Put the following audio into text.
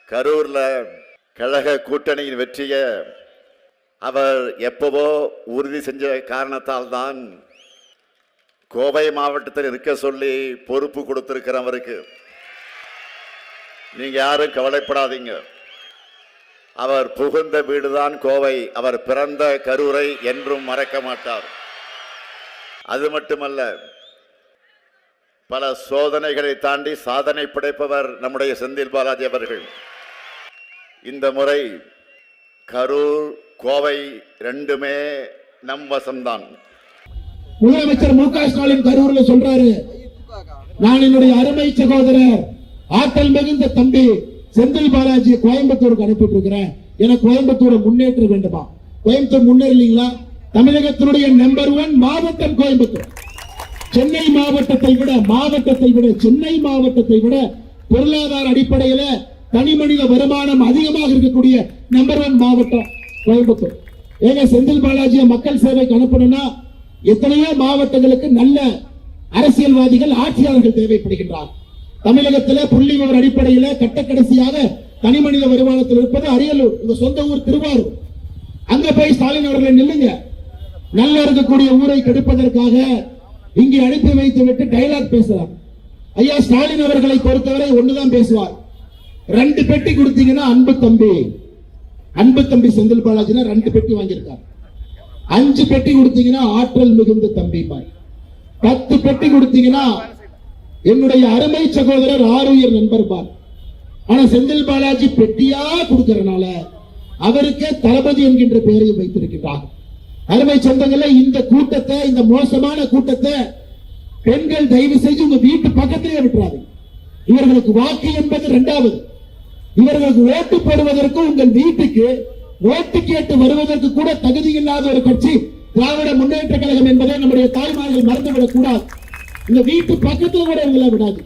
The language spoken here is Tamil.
கரூர்ல கழக கூட்டணியின் வெற்றியை அவர் எப்பவோ உறுதி செஞ்ச காரணத்தால் தான் கோவை மாவட்டத்தில் இருக்க சொல்லி பொறுப்பு கொடுத்திருக்கிற அவருக்கு. நீங்க யாரும் கவலைப்படாதீங்க. அவர் புகுந்த வீடுதான் கோவை. அவர் பிறந்த கரூரை என்றும் மறக்க மாட்டார். அது மட்டுமல்ல, பல சோதனைகளை தாண்டி சாதனை படைப்பவர் நம்முடைய செந்தில் பாலாஜி அவர்கள். இந்த முறை கரூர் கோவை ரெண்டுமே நம் வசம்தான். முதலமைச்சர் மு.க.ஸ்டாலின் கரூர்ல சொல்றாரு, நான் என்னுடைய அருமை சகோதரர் ஆற்றல் மிகுந்த தம்பி செந்தில் பாலாஜி கோயம்புத்தூருக்கு அனுப்பிட்டு இருக்கிறேன். எனக்கு கோயம்புத்தூரை முன்னேற்ற வேண்டுமா? கோயம்புத்தூர் முன்னேறலீங்களா? தமிழகத்தினுடைய நம்பர் 1 மாவட்டம் கோயம்புத்தூர். சென்னை மாவட்டத்தை விட சென்னை மாவட்டத்தை விட பொருளாதார அடிப்படையில தனி மனித வருமானம் அதிகமாக இருக்கக்கூடிய நம்பர் 1 மாவட்டம் கோயம்புத்தூர். ஏங்க, செந்தில் பாலாஜியை மக்கள் சேவைக்கு அனுப்பணும்னா எத்தனையோ மாவட்டங்களுக்கு நல்ல அரசியல்வாதிகள், ஆட்சியாளர்கள் தேவைப்படுகின்றார். தமிழகத்தில் புள்ளி விவர அடிப்படையில் கட்டக்கடைசியாக தனி மனித வருமானத்தில் இருப்பது அரியலூர், உங்க சொந்த ஊர் திருவாரூர். அங்க போய் ஸ்டாலின் அவர்களை நில்லுங்க. நல்லா இருக்கக்கூடிய ஊரை கெடுப்பதற்காக இங்கே அனுப்பி வைத்து விட்டு டைலாக் பேசலாம். ஐயா ஸ்டாலின் அவர்களை பொறுத்தவரை ஒண்ணுதான் பேசுவார். 2 பெட்டி கொடுத்தீங்கன்னா அன்பு தம்பி செந்தில் பாலாஜினா 2 பெட்டி வாங்கியிருக்கார். 5 பெட்டி கொடுத்தீங்கன்னா ஆற்றல் மிகுந்த தம்பி. 10 பெட்டி கொடுத்தீங்கன்னா என்னுடைய அருமை சகோதரர் ஆருயிர் நண்பர் பார். ஆனா செந்தில் பாலாஜி பெட்டியா கொடுக்கறனால அவருக்கே தளபதி என்கின்ற பெயரையும் வைத்திருக்கிறார். அருமை சொந்தங்கள, இந்த கூட்டத்தை, இந்த மோசமான கூட்டத்தை பெண்கள் தயவு செய்து உங்க வீட்டு பக்கத்திலே விட்டுறாது. இவர்களுக்கு வாக்கு என்பது 2வது. இவர்களுக்கு ஓட்டு போடுவதற்கு, உங்கள் வீட்டுக்கு ஓட்டு கேட்டு வருவதற்கு கூட தகுதி இல்லாத ஒரு கட்சி திராவிட முன்னேற்ற கழகம் என்பதை நம்முடைய தாய்மார்கள் மறந்துவிடக் கூடாது. இந்த வீட்டு பக்கத்தில் கூட உங்களை விடாது.